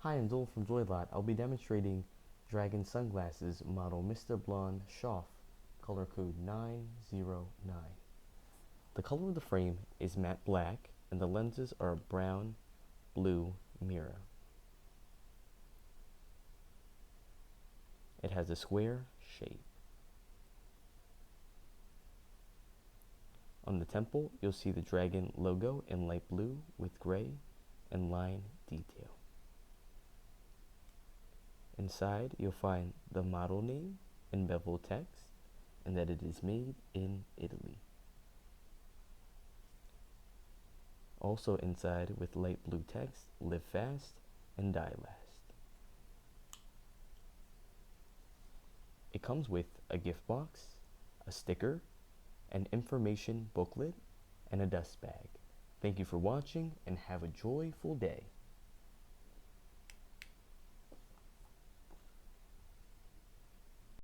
Hi, I'm Joel from Joylot. I'll be demonstrating Dragon Sunglasses model Mr. Blonde Schoph, color code 909. The color of the frame is matte black and the lenses are a brown, blue mirror. It has a square shape. On the temple, you'll see the dragon logo in light blue with gray and line detail. Inside, you'll find the model name in beveled text and that it is made in Italy. Also inside with light blue text, live fast and die last. It comes with a gift box, a sticker, an information booklet, and a dust bag. Thank you for watching and have a joyful day.